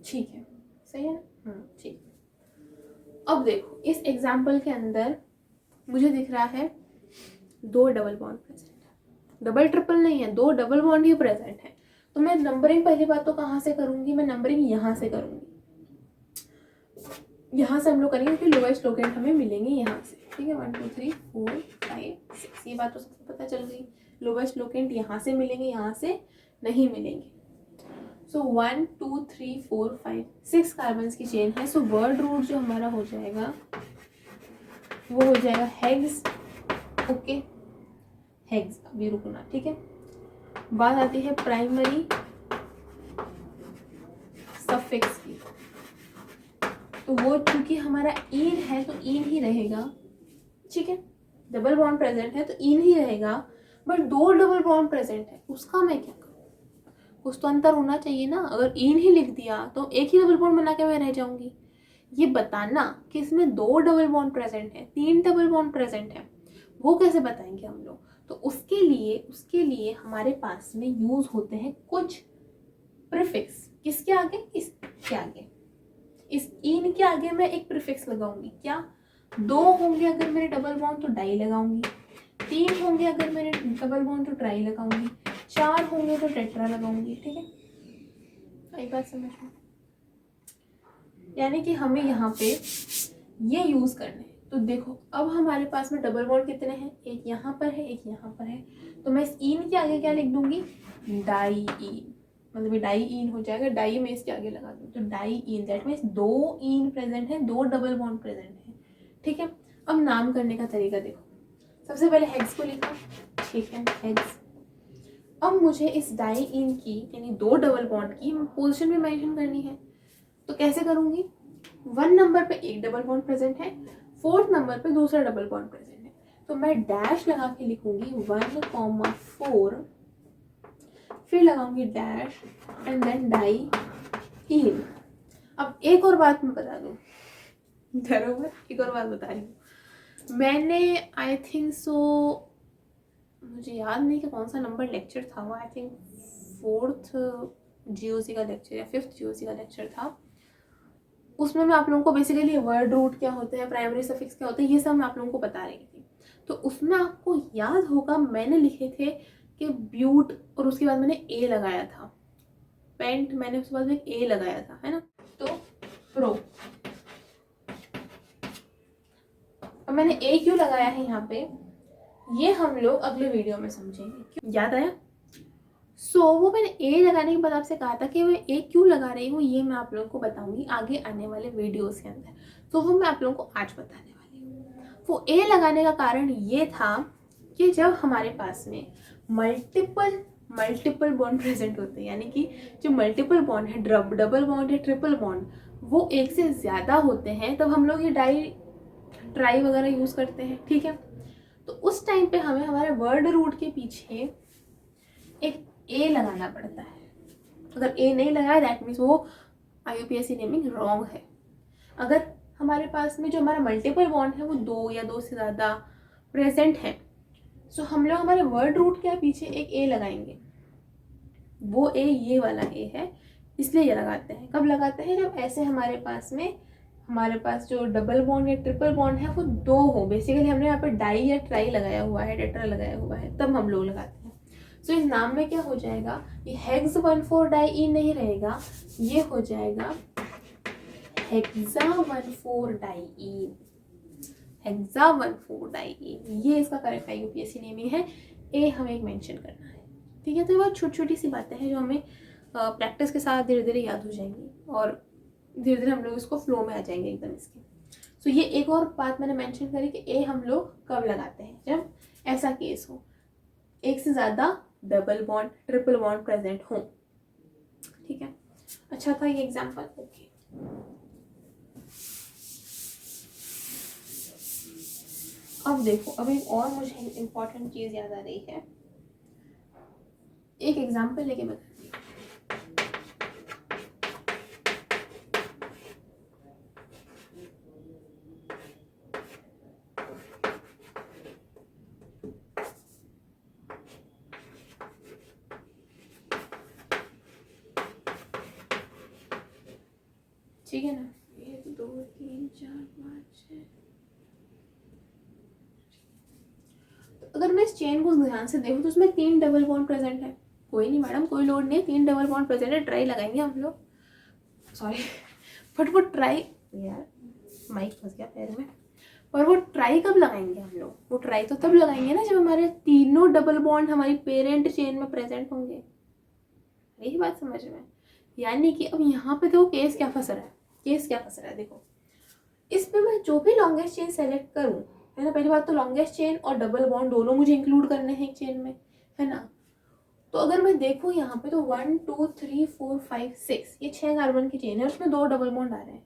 ठीक है, सही है ना? ठीक। अब देखो इस एग्जाम्पल के अंदर मुझे दिख रहा है 2 डबल बॉन्ड प्रेजेंट है, डबल ट्रिपल नहीं है, 2 डबल बॉन्ड ही प्रेजेंट है। तो मैं नंबरिंग पहली बात तो कहाँ से करूँगी, मैं नंबरिंग यहाँ से करूँगी, यहाँ से हम लोग करेंगे कि लोएस्ट लोकेंट हमें मिलेंगे यहाँ से, ठीक है। 1 2 3 4 5 6, ये बात तो सबको पता चल गई। लोएस्ट लोकेंट यहाँ से मिलेंगे, यहाँ से नहीं मिलेंगे। सो 1 2 3 4 5 6 कार्बन्स की चेन है। सो वर्ड रूट जो हमारा हो जाएगा वो हो जाएगा हेक्स। ओके, हेक्स, अभी रुकना, ठीक है। बात आती है प्राइमरी सफिक्स की, तो वो चूंकि हमारा इन है तो इन ही रहेगा, ठीक है। डबल बॉन्ड प्रेजेंट है तो इन ही रहेगा, बट 2 डबल बॉन्ड प्रेजेंट है, उसका मैं क्या करूँ, कुछ तो अंतर होना चाहिए ना। अगर इन ही लिख दिया तो एक ही डबल बॉन्ड बना के मैं रह जाऊंगी। ये बताना कि इसमें 2 डबल बॉन्ड प्रेजेंट है, 3 डबल बॉन्ड प्रेजेंट है, वो कैसे बताएंगे हम लोग। तो उसके लिए हमारे पास में यूज होते हैं कुछ प्रीफिक्स। किसके आगे, इसके आगे, इस इन के आगे मैं एक प्रीफिक्स लगाऊंगी। क्या, 2 होंगे अगर मेरे डबल बॉन्ड तो डाई लगाऊंगी, 3 होंगे अगर मेरे डबल बॉन्ड तो ट्राई लगाऊंगी, 4 होंगे तो टेट्रा लगाऊंगी, ठीक है। आई बात समझ में? यानी कि हमें यहाँ पे ये यूज करने हैं। तो देखो अब हमारे पास में डबल बॉन्ड कितने हैं, एक यहाँ पर है, एक यहाँ पर है। तो मैं इस इन के आगे क्या लिख दूंगी, डाई इन, मतलब ये डाई इन हो जाएगा। डाई में इसके आगे लगा दूँ तो diene, that means 2 in present है, 2 डबल बॉन्ड प्रेजेंट है, ठीक है। अब नाम करने का तरीका देखो, सबसे पहले हेक्स को लिखा, ठीक है, हेक्स। अब मुझे इस डाई इन की यानी 2 डबल बॉन्ड की पोजीशन भी मेंशन करनी है। तो कैसे करूंगी, 1 नंबर पे एक डबल बॉन्ड प्रेजेंट है, 4th नंबर पे दूसरा डबल बॉन्ड प्रेजेंट है, तो मैं डैश लगा के लिखूंगी 1,4, फिर लगाऊंगी डैश एंड देन डाई इन। अब एक और बात मैं बता दूं, बराबर, एक और बात बता रही हूँ। मैंने आई थिंक सो, मुझे याद नहीं कि कौन सा नंबर लेक्चर था वो, आई थिंक 4th GOC का लेक्चर या 5th GOC का लेक्चर था। उसमें मैं आप लोगों को बेसिकली वर्ड रूट क्या होते हैं, प्राइमरी सफिक्स क्या होते हैं, ये सब मैं आप लोगों को बता रही थी। तो उसमें आपको याद होगा मैंने लिखे थे कि ब्यूट, और उसके बाद मैंने ए लगाया था, पेंट मैंने उसके बाद एक ए लगाया था, है ना। तो प्रो, अब मैंने ए क्यों लगाया है यहाँ पे, ये हम लोग अगले वीडियो में समझेंगे। क्यों, याद आया? वो मैंने ए लगाने के बाद आपसे कहा था कि मैं ए क्यों लगा रही हूँ, ये मैं आप लोगों को बताऊंगी आगे आने वाले वीडियोस के अंदर। तो वो मैं आप लोगों को आज बताने वाली हूँ। वो ए लगाने का कारण ये था कि जब हमारे पास में मल्टीपल बॉन्ड प्रेजेंट होते हैं, यानी कि जो मल्टीपल बॉन्ड है, डबल बॉन्ड है, ट्रिपल बॉन्ड, वो एक से ज़्यादा होते हैं, तब हम लोग ये डाई ट्राई वगैरह यूज़ करते हैं, ठीक है। तो उस टाइम पे हमें हमारे वर्ड रूट के पीछे एक ए लगाना पड़ता है। अगर ए नहीं लगाया दैट मीन्स वो IUPAC नेमिंग रॉन्ग है। अगर हमारे पास में जो हमारा मल्टीपल बॉन्ड है वो 2 या 2 से ज़्यादा प्रेजेंट है, सो हम लोग हमारे वर्ड रूट के पीछे एक ए लगाएंगे। वो ए ये वाला ए है, इसलिए ये लगाते हैं। कब लगाते हैं, जब ऐसे हमारे पास जो डबल बॉन्ड या ट्रिपल बॉन्ड है वो 2 हो। बेसिकली हमने यहाँ पे डाई या ट्राई लगाया हुआ है, टेट्रा लगाया हुआ है, तब हम लोग लगाते हैं। सो इस नाम में क्या हो जाएगा, ये हेक्स 1,4 डाई इन नहीं रहेगा, ये हो जाएगा हेक्सा 1,4 डाई इन, हेक्सा 1,4 डाई इन, ये इसका करेक्ट IUPAC नेमिंग है। ए हमें एक मेंशन करना है, ठीक है। तो ये बहुत छोटी छोटी सी बातें हैं जो हमें प्रैक्टिस के साथ धीरे धीरे याद हो जाएंगी, और धीरे धीरे हम लोग इसको फ्लो में आ जाएंगे एकदम इसके। सो ये एक और बात मैंने मेंशन करी कि ए हम लोग कब लगाते हैं, जब ऐसा केस हो, एक से ज़्यादा double bond triple bond present हो, ठीक है। अच्छा था ये एग्जांपल, ओके। अब देखो, अब एक और मुझे इम्पोर्टेंट चीज़ याद आ रही है, एक एग्जांपल लेके मैं करती हूँ। ठीक है ना, 1 2 3 4 5 6। तो अगर मैं इस चेन को ध्यान से देखूँ तो उसमें 3 डबल बॉन्ड प्रेजेंट है, कोई नहीं मैडम, कोई लोड नहीं, 3 डबल बॉन्ड प्रेजेंट है, ट्राई लगाएंगे हम लोग, सॉरी बट वो ट्राई, यार माइक फंस गया पैर में, पर वो ट्राई कब लगाएंगे हम लोग? वो ट्राई तो तब लगाएंगे ना जब हमारे तीनों डबल बॉन्ड हमारी पेरेंट चेन में प्रेजेंट होंगे। यही बात समझ में? यानी कि अब यहाँ पे देखो केस क्या फंस रहा है, केस क्या फंस रहा है, देखो इसमें मैं जो भी लॉन्गेस्ट चेन सेलेक्ट करूँ, है ना, पहली बात तो लॉन्गेस्ट चेन और डबल बॉन्ड दोनों मुझे इंक्लूड करने हैं एक चेन में, है ना। तो अगर मैं देखूँ यहाँ पे तो 1 2 3 4 5 6 ये 6 कार्बन की चेन है, उसमें 2 डबल बॉन्ड आ रहे हैं,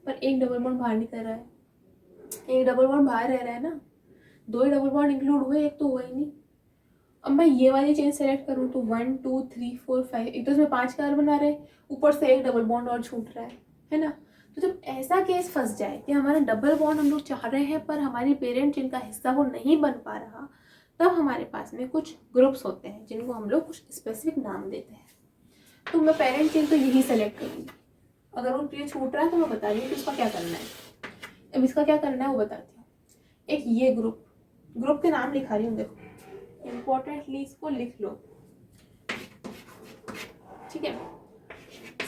पर एक डबल बॉन्ड बाहर निकल रहा है, एक डबल बॉन्ड बाहर रह रहा है ना, 2 ही डबल बॉन्ड इंक्लूड हुए, एक तो हुआ ही नहीं। अब मैं ये वाली चेन सेलेक्ट करूँ तो 1 2 3 4 5, एक तो इसमें 5 कार्बन आ रहे हैं, ऊपर से एक डबल बॉन्ड और छूट रहा है ना। तो जब ऐसा केस फंस जाए कि हमारा डबल बॉन्ड हम लोग चाह रहे हैं पर हमारी पेरेंट चेन का हिस्सा वो नहीं बन पा रहा, तब हमारे पास में कुछ ग्रुप्स होते हैं जिनको हम लोग कुछ स्पेसिफिक नाम देते हैं। तो मैं पेरेंट चेन तो यही सेलेक्ट करूँगी, अगर वो ये छूट रहा है तो मैं बता रही हूँ कि इसका क्या करना है। अब इसका क्या करना है वो बताती हूँ। एक ये ग्रुप के नाम लिखा रही हूँ, देखो इम्पोर्टेंटली इसको लिख लो, ठीक है।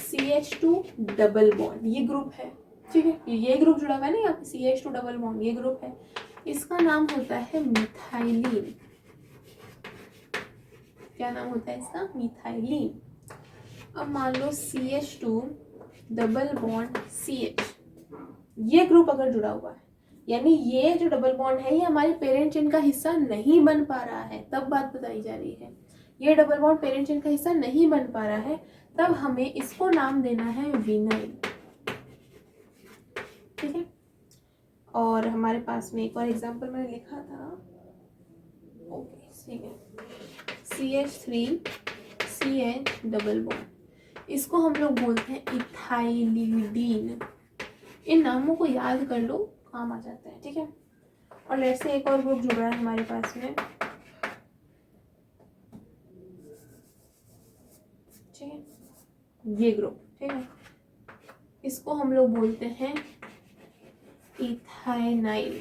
CH2 डबल बॉन्ड ये ग्रुप है, ठीक है, ये ग्रुप जुड़ा हुआ है ना यहाँ पे, CH2 डबल बॉन्ड ये ग्रुप है, इसका नाम होता है मिथाइलिन। क्या नाम होता है इसका? मिथाइलिन। अब मान लो CH2 डबल बॉन्ड CH, ये ग्रुप अगर जुड़ा हुआ है, यानी ये जो डबल बॉन्ड है ये हमारे पेरेंट चेन का हिस्सा नहीं बन पा रहा है, तब बात बताई जा रही है। ये डबल बॉन्ड पेरेंट चेन का हिस्सा नहीं बन पा रहा है, तब हमें इसको नाम देना है विनाइल, ठीक है। और हमारे पास में एक और एग्जांपल मैंने लिखा था, ओके ठीक है, CH3CH डबल बॉन्ड, इसको हम लोग बोलते हैं इथाइलिडीन। इन नामों को याद कर लो, काम आ जाता है, ठीक है। और लेट्स से एक और ग्रुप जुड़ रहा है हमारे पास में, ठीक है, ये ग्रुप, ठीक है, इसको हम लोग बोलते हैं इथाइनाइल।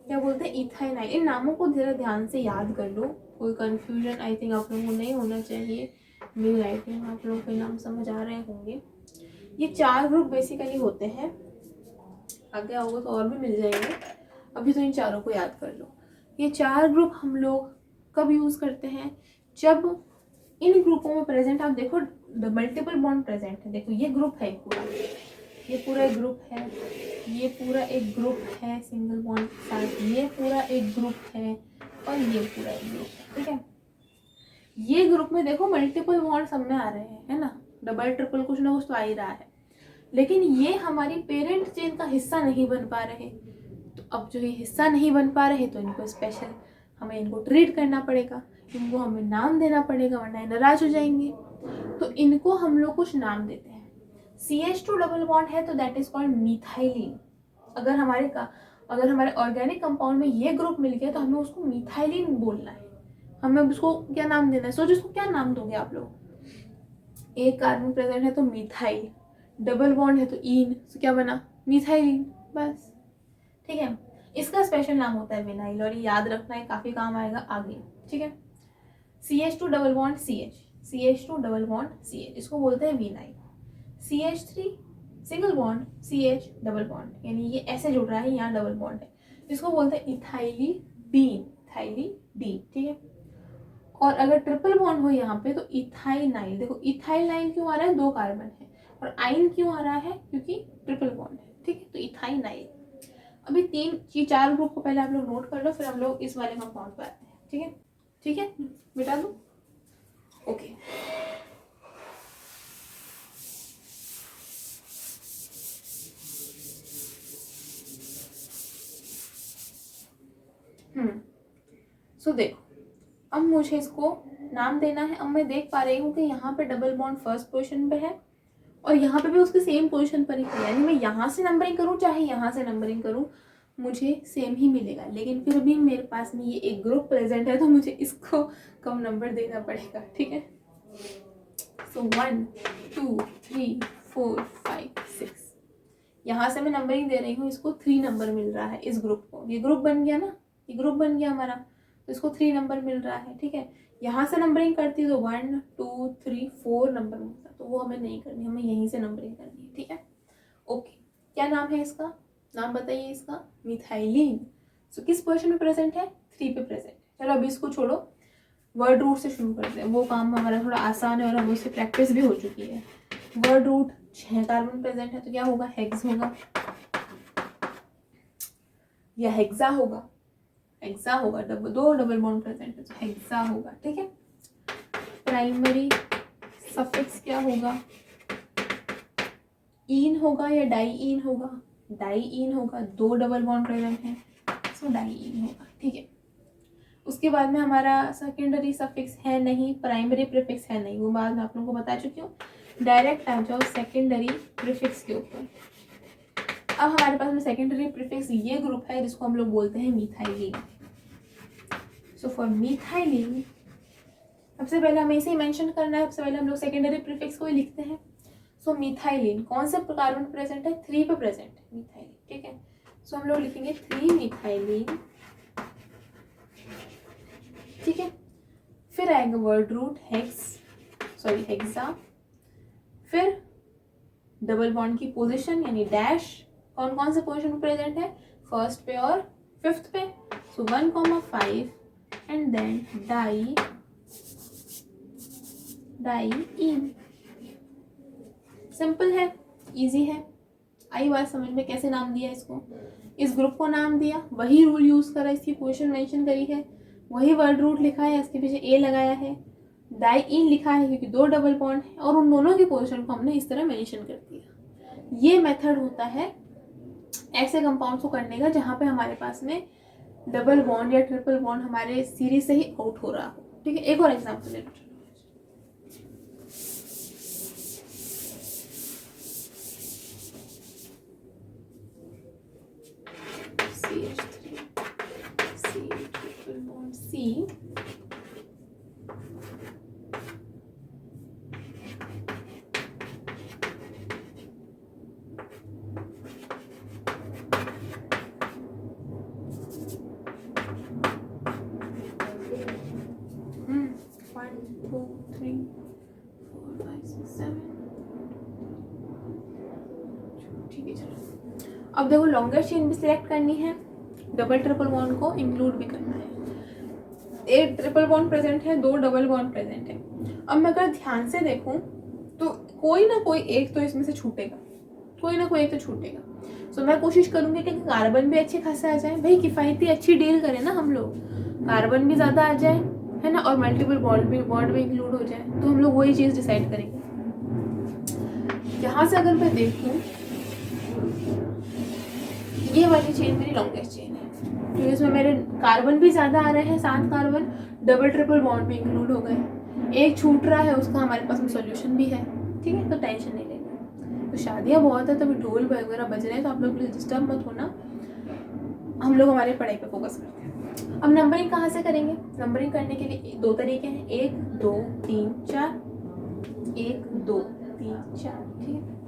क्या बोलते हैं? इथाइनाइल। इन नामों को जरा ध्यान से याद कर लो, कोई कंफ्यूजन आई थिंक आप लोगों को नहीं होना चाहिए, मेरी राइटिंग आप लोगों के नाम समझ आ रहे होंगे। ये 4 ग्रुप बेसिकली होते हैं, आगे आओगे तो और भी मिल जाएंगे, अभी तो इन चारों को याद कर लो। ये 4 ग्रुप हम लोग कब यूज़ करते हैं? जब इन ग्रुपों में प्रेजेंट, आप देखो मल्टीपल बॉन्ड प्रेजेंट है, देखो ये ग्रुप है पूरा, ये पूरा एक ग्रुप है, ये पूरा एक ग्रुप है सिंगल बॉन्ड के साथ, ये पूरा एक ग्रुप है और ये पूरा एक ग्रुप है, ठीक है। ये ग्रुप में देखो मल्टीपल बॉन्ड सब में आ रहे हैं, है ना, डबल ट्रिपल कुछ ना कुछ तो आ ही रहा है, लेकिन ये हमारी पेरेंट चेन का हिस्सा नहीं बन पा रहे। तो अब जो ये हिस्सा नहीं बन पा रहे तो इनको स्पेशल हमें इनको ट्रीट करना पड़ेगा, इनको हमें नाम देना पड़ेगा, वरना नाराज हो जाएंगे। तो इनको हम लोग कुछ नाम देते हैं। CH2 डबल बॉन्ड है तो दैट इज कॉल्ड मिथाइलिन। अगर हमारे ऑर्गेनिक कंपाउंड में ये ग्रुप मिल गया तो हमें उसको मिथाइलिन बोलना है। हमें उसको क्या नाम देना है? सोचो इसको क्या नाम दोगे आप लोग? एक कार्बन प्रेजेंट है तो मिथाइल, डबल बॉन्ड है तो ईन, तो क्या बना? मिथाइलिन, बस, ठीक है। इसका स्पेशल नाम होता है विनाइल, और ये याद रखना है, काफी काम आएगा आगे, ठीक है। CH2 double bond CH, CH2 double bond CH, इसको बोलते हैं vinyl. CH3 single bond CH double bond, यानी ये ऐसे जुड़ रहा है, यहाँ डबल बॉन्ड है, इसको बोलते हैं इथाइलिडीन, इथाइलिडीन, ठीक है। और अगर ट्रिपल बॉन्ड हो यहाँ पे तो इथाइनाइल। देखो इथाइनाइल क्यों आ रहा है? 2 कार्बन है, और आइन क्यों आ रहा है? क्योंकि ट्रिपल बॉन्ड है, ठीक है, तो इथाइनाइल। अभी 4 ग्रुप को पहले आप लोग नोट कर लो, फिर हम लोग इस वाले कंपाउंड पे आते हैं, ठीक है, ठीक है, मिटा दो, ओके। सो देखो, अब मुझे इसको नाम देना है। अब मैं देख पा रही हूँ कि यहाँ पे डबल बॉन्ड फर्स्ट पोजीशन पे है और यहाँ पे भी उसके सेम पोजीशन पर ही है, यानी मैं यहाँ से नंबरिंग करूँ चाहे यहाँ से नंबरिंग करूँ मुझे सेम ही मिलेगा, लेकिन फिर भी मेरे पास में ये एक ग्रुप प्रेजेंट है तो मुझे इसको कम नंबर देना पड़ेगा, ठीक है। सो 1 2 3 4 5 6, यहाँ से मैं नंबरिंग दे रही हूँ, इसको 3 नंबर मिल रहा है इस ग्रुप को। ये ग्रुप बन गया ना, ये ग्रुप बन गया हमारा, तो इसको 3 नंबर मिल रहा है, ठीक है। यहाँ से नंबरिंग करती तो 1 2 3 4 नंबर मिलता, तो वो हमें नहीं करनी, हमें यहीं से नंबरिंग करनी है। ठीक है, ओके। क्या नाम है इसका, नाम बताइए इसका, मिथाइलिन। सो किस पोजीशन में प्रेजेंट है, 3 पे प्रेजेंट है। चलो अभी इसको छोड़ो, वर्ड रूट से शुरू करते हैं, वो काम हमारा थोड़ा आसान है और हमें उससे प्रैक्टिस भी हो चुकी है। वर्ड रूट 6 कार्बन प्रेजेंट है, तो क्या होगा, हेक्स होगा या हेक्सा होगा, हेक्सा होगा, दो डबल बॉन्ड प्रेजेंट है तो हेक्सा होगा। ठीक है, प्राइमरी सफिक्स क्या होगा, ईन होगा या डाई ईन होगा, डाई ईन होगा, 2 डबल बॉन्ड प्रेजेंट है सो डाई ईन होगा। ठीक है, उसके बाद में हमारा सेकेंडरी सफिक्स है नहीं, प्राइमरी प्रीफिक्स है नहीं, वो बात मैं आप लोगों को बता चुकी हूँ। डायरेक्ट आ जाओ सेकेंडरी प्रीफिक्स के ऊपर। अब हमारे पास में सेकेंडरी प्रीफिक्स ये ग्रुप है जिसको हम लोग बोलते हैं मिथाइलिन। सो फॉर मिथाइलिन सबसे पहले हमें इसे मेंशन करना है, सबसे पहले हम लोग सेकेंडरी प्रीफिक्स को ही लिखते हैं। सो मिथाइलिन कौन से कार्बन प्रेजेंट है, 3 पे प्रेजेंट है मिथाइलिन। ठीक है, सो हम लोग लिखेंगे 3 मिथाइलिन। ठीक है, फिर आएगा वर्ड रूट हेक्सा, फिर डबल बॉन्ड की पोजीशन यानी डैश, कौन कौन से पोजीशन में प्रेजेंट है, फर्स्ट पे और 5th पे। So 1,5 and then diene. Simple है, इजी है, आई बात समझ में कैसे नाम दिया इसको, इस ग्रुप को नाम दिया, वही रूल यूज करा, इसकी पोजीशन मेंशन करी है, वही वर्ड रूट लिखा है, इसके पीछे ए लगाया है, डाई इन लिखा है क्योंकि 2 डबल बॉन्ड है, और उन दोनों की पोजीशन को हमने इस तरह मेंशन कर दिया। ये मेथड होता है ऐसे कंपाउंड्स को करने का जहाँ पे हमारे पास में डबल बॉन्ड या ट्रिपल बॉन्ड हमारे सीरीज से ही आउट हो रहा हो। ठीक है, एक और एग्जाम्पल ले लो। C अब देखो लॉन्गेस्ट चेन भी सिलेक्ट करनी है, डबल ट्रिपल बॉन्ड को इंक्लूड भी करना है। एक ट्रिपल बॉन्ड प्रेजेंट है, 2 डबल बॉन्ड प्रेजेंट है। अब मैं अगर ध्यान से देखूं तो कोई ना कोई एक तो इसमें से छूटेगा, कोई ना कोई एक तो छूटेगा। सो मैं कोशिश करूंगी कि कार्बन भी अच्छे खासे आ जाए, भाई किफ़ायती अच्छी डील करें ना हम लोग, कार्बन भी ज़्यादा आ जाए है ना, और मल्टीपल बॉन्ड भी इंक्लूड हो जाए, तो हम लोग वही चीज़ डिसाइड करेंगे। यहाँ से अगर मैं देखूँ ये वाली चेन मेरी लॉन्गेस्ट चेन है, क्योंकि इसमें मेरे कार्बन भी ज़्यादा आ रहे हैं, 7 कार्बन, डबल ट्रिपल बॉन्ड भी इंक्लूड हो गए, एक छूट रहा है उसका हमारे पास में सॉल्यूशन भी है। ठीक है, तो टेंशन नहीं लेना। तो शादियाँ बहुत है, तो अभी ढोल वगैरह बज रहे हैं, तो आप लोग प्लीज़ डिस्टर्ब मत होना, हम लोग हमारी पढ़ाई पे फोकस करते हैं। अब नंबरिंग कहाँ से करेंगे, नंबरिंग करने के लिए 2 तरीके हैं, 1 2 3 4, 1 2 3 4। ठीक है,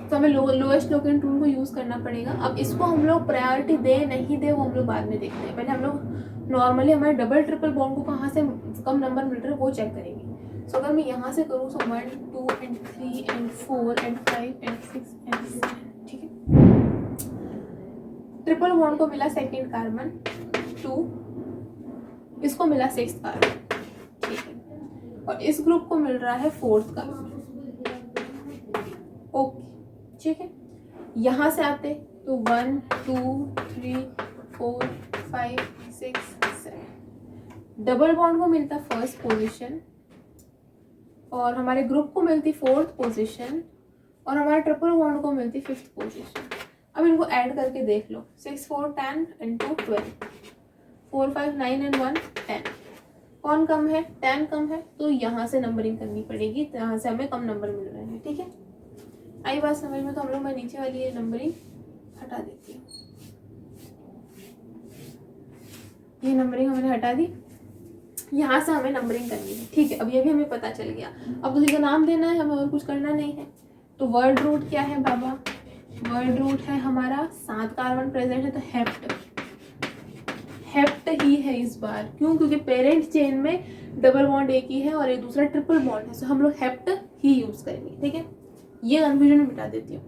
तो हमें लोएस्ट लोकेंट टूल को यूज़ करना पड़ेगा। अब इसको हम लोग प्रायोरिटी दे नहीं दे वो हम लोग बाद में देखते हैं, पहले हम लोग नॉर्मली हमारे डबल ट्रिपल बॉन्ड को कहाँ से कम नंबर मिल रहा है वो चेक करेंगे। सो अगर मैं यहाँ से करूँ सो 1 2 and 3 and 4 and 5 and 6 and 7। ठीक है, ट्रिपल बॉन्ड को मिला सेकेंड कार्बन 2, इसको मिला 6th कार्बन। ठीक है, और इस ग्रुप को मिल रहा है 4th कार्बन। ओके, ठीक है, यहाँ से आते तो 1 2 3 4 5 6 7, डबल बॉन्ड को मिलता 1st पोजीशन, और हमारे ग्रुप को मिलती 4th पोजीशन, और हमारे ट्रिपल बॉन्ड को मिलती 5th पोजीशन। अब इनको ऐड करके देख लो, 6 4 10 एंड 2 12, 4 5 9 एंड 1 10। कौन कम है, 10 कम है, तो यहाँ से नंबरिंग करनी पड़ेगी, यहाँ से हमें कम नंबर मिल रहे हैं। ठीक है, आई बात समझ में, तो हम लोग मैं नीचे वाली ये नंबरिंग हटा देती हूँ, ये नंबरिंग हमने हटा दी, यहाँ से हमें नंबरिंग करनी है। ठीक है, अब ये भी हमें पता चल गया। अब तो इसका नाम देना है, हमें और कुछ करना नहीं है। तो वर्ड रूट क्या है बाबा, वर्ड रूट है हमारा 7 कार्बन प्रेजेंट है, तो हेप्ट, हेप्ट ही है इस बार। क्यों? क्योंकि पेरेंट चेन में डबल बॉन्ड एक ही है और एक दूसरा ट्रिपल बॉन्ड है, तो हम लोग हेप्ट ही यूज करेंगे। ठीक है, ये कन्फ्यूजन मिटा देती हूँ।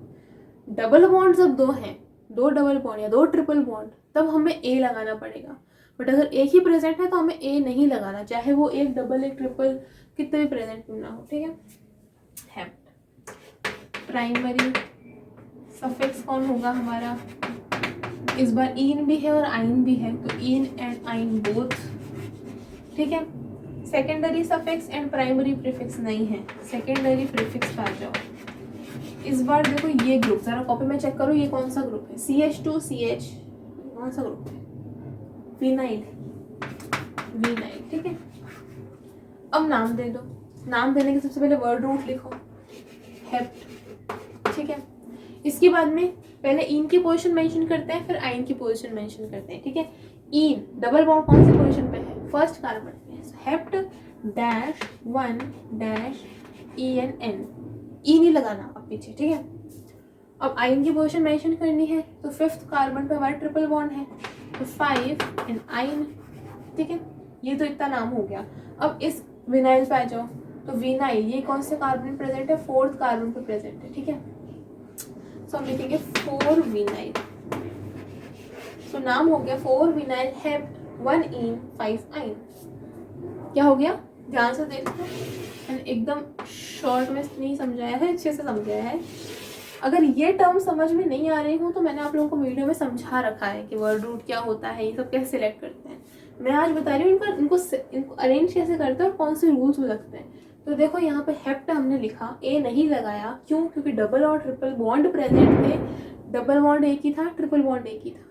डबल बॉन्ड जब दो हैं, दो डबल बॉन्ड या दो ट्रिपल बॉन्ड, तब हमें ए लगाना पड़ेगा। बट अगर एक ही प्रेजेंट है तो हमें ए नहीं लगाना, चाहे वो एक डबल एक ट्रिपल कितने भी प्रेजेंट क्यों ना हो। ठीक है, हेप्ट। प्राइमरी सफिक्स कौन होगा हमारा? इस बार इन भी है और आइन भी है, तो इन एंड आइन बोथ। ठीक है, secondary suffix and primary prefix नहीं है, सेकेंडरी प्रीफिक्स आ जाओ। इस बार देखो ये ग्रुप, जरा कॉपी में चेक करो ये कौन सा ग्रुप है। CH2CH कौन सा ग्रुप है? Vinyl, vinyl. ठीक है, अब नाम दे दो। नाम देने के सबसे पहले वर्ड रूट लिखो, हेप्ट। ठीक है, इसके बाद में पहले इन की पोजीशन मेंशन करते हैं, फिर आइन की पोजीशन मेंशन करते हैं। ठीक है, इन डबल बॉन्ड कौन सी पोजीशन पे है? फर्स्ट कार्बन पे। हेप्ट डैश 1 डैश ENN, ई नहीं लगाना अब पीछे। ठीक है, अब आइन की पोजीशन मेंशन करनी है, तो फिफ्थ कार्बन पे हमारा ट्रिपल बॉन्ड है, तो 5 एंड आइन। ठीक है, ये तो इतना नाम हो गया। अब इस विनाइल पे आ जाओ, तो विनाइल ये कौन से कार्बन प्रेजेंट है? फोर्थ कार्बन पे प्रेजेंट है। ठीक है, सो हम लिखेंगे 4 विनाइल। सो नाम हो गया 4 विनाइल हेप्ट 1 इन 5 आइन। क्या हो गया? ध्यान से देखो, मैंने एकदम शॉर्ट में नहीं समझाया है, अच्छे से समझाया है। अगर ये टर्म समझ में नहीं आ रही हो तो मैंने आप लोगों को वीडियो में समझा रखा है कि वर्ड रूट क्या होता है, ये सब कैसे सिलेक्ट करते हैं। मैं आज बता रही हूँ इनको अरेंज कैसे करते हैं और कौन से रूल्स हो सकते हैं। तो देखो यहाँ पे हेप्ट हमने लिखा, ए नहीं लगाया। क्यों? क्योंकि डबल और ट्रिपल बॉन्ड प्रेजेंट थे। डबल बॉन्ड एक ही था, ट्रिपल बॉन्ड एक ही था।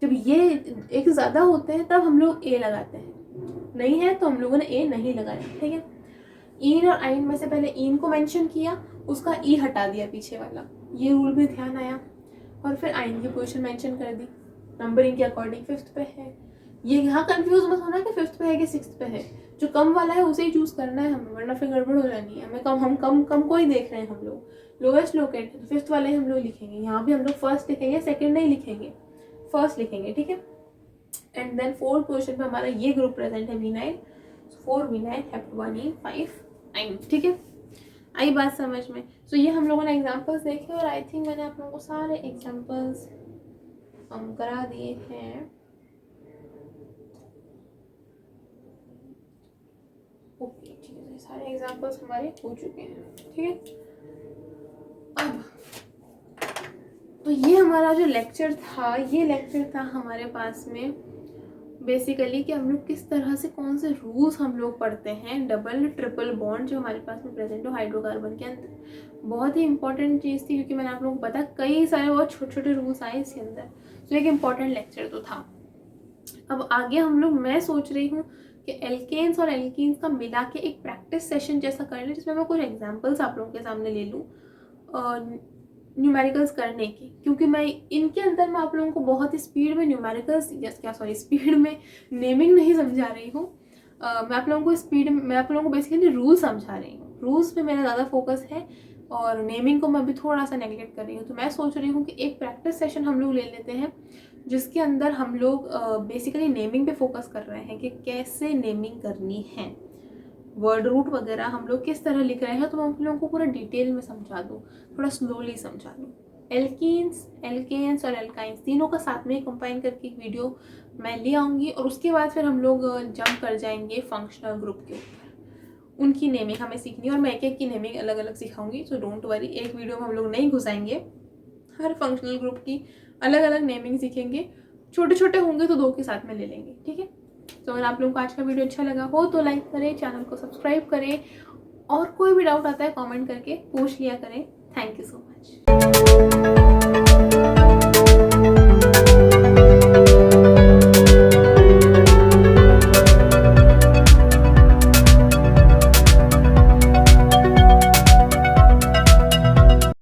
जब ये एक ज़्यादा होते हैं तब हम लोग ए लगाते हैं, नहीं है तो हम लोगों ने ए नहीं लगाया। ठीक है, इन और आइन में से पहले इन को मेंशन किया, उसका ई हटा दिया पीछे वाला, ये रूल भी ध्यान आया। और फिर आइन की पोजीशन मेंशन कर दी, नंबरिंग के अकॉर्डिंग फिफ्थ पे है। ये यहाँ कंफ्यूज मत होना कि फिफ्थ पे है कि सिक्स्थ पे है, जो कम वाला है उसे ही चूज करना है हमें, वरना फिर गड़बड़ हो जानी है। हम कम को ही देख रहे हैं हम लोग, लोएस्ट लोकेट है तो फिफ्थ वाले हम लोग लिखेंगे। यहाँ भी हम लोग फर्स्ट लिखेंगे, सेकेंड नहीं लिखेंगे, फर्स्ट लिखेंगे। ठीक है, एंड देन फोर्थ पोजीशन पे हमारा ये ग्रुप प्रेजेंट है विनाइल, 4 विनाइल हेप्ट 1 इन 5 आइन। ठीक है, आई बात समझ में? सो ये हम लोगों ने एग्जांपल्स देखे और आई थिंक मैंने आप लोगों को सारे एग्जांपल्स करा दिए हैं। ओके, ठीक है, सारे एग्जांपल्स हमारे हो चुके हैं। ठीक है, अब तो ये हमारा जो लेक्चर था, ये लेक्चर था हमारे पास में बेसिकली कि हम लोग किस तरह से कौन से रूल्स हम लोग पढ़ते हैं डबल ट्रिपल बॉन्ड जो हमारे पास में प्रेजेंट हो हाइड्रोकार्बन के अंदर। बहुत ही इंपॉर्टेंट चीज़ थी क्योंकि मैंने आप लोगों को पता कई सारे बहुत छोटे छोटे रूल्स आए इसके अंदर, तो एक इम्पॉर्टेंट लेक्चर तो था। अब आगे हम लोग, मैं सोच रही हूँ कि एल्केन्स और एल्कीन्स का मिला के एक प्रैक्टिस सेशन जैसा कर लें, जिसमें मैं कुछ एग्जाम्पल्स आप लोगों के सामने ले लूँ न्यूमेरिकल्स करने की, क्योंकि मैं इनके अंदर मैं आप लोगों को बहुत ही स्पीड में न्यूमेरिकल्स स्पीड में नेमिंग नहीं समझा रही हूँ। मैं आप लोगों को बेसिकली रूल समझा रही हूँ। रूल्स पे मेरा ज़्यादा फोकस है और नेमिंग को मैं अभी थोड़ा सा नेगलेक्ट कर रही हूँ। तो मैं सोच रही हूँ कि एक प्रैक्टिस सेशन हम लोग ले लेते हैं जिसके अंदर हम लोग बेसिकली नेमिंग पे फोकस कर रहे हैं कि कैसे नेमिंग करनी है, वर्ड रूट वगैरह हम लोग किस तरह लिख रहे हैं, तो मैं आप लोगों को पूरा डिटेल में समझा दूँ, थोड़ा स्लोली समझा दूँ। एल्केन्स और एल्काइंस तीनों का साथ में कंबाइन करके एक वीडियो मैं ले आऊँगी और उसके बाद फिर हम लोग जंप कर जाएंगे फंक्शनल ग्रुप के ऊपर। उनकी नेमिंग हमें सीखनी है और मैं एक एक की नेमिंग अलग अलग सिखाऊंगी, सो डोंट वरी, एक वीडियो में हम लोग नहीं घुसाएंगे। हर फंक्शनल ग्रुप की अलग अलग नेमिंग सीखेंगे, छोटे छोटे होंगे तो 2 के साथ में ले लेंगे। ठीक है, तो अगर आप लोगों को आज का वीडियो अच्छा लगा हो तो लाइक करें, चैनल को सब्सक्राइब करें और कोई भी डाउट आता है कमेंट करके पूछ लिया करें। Thank you so much.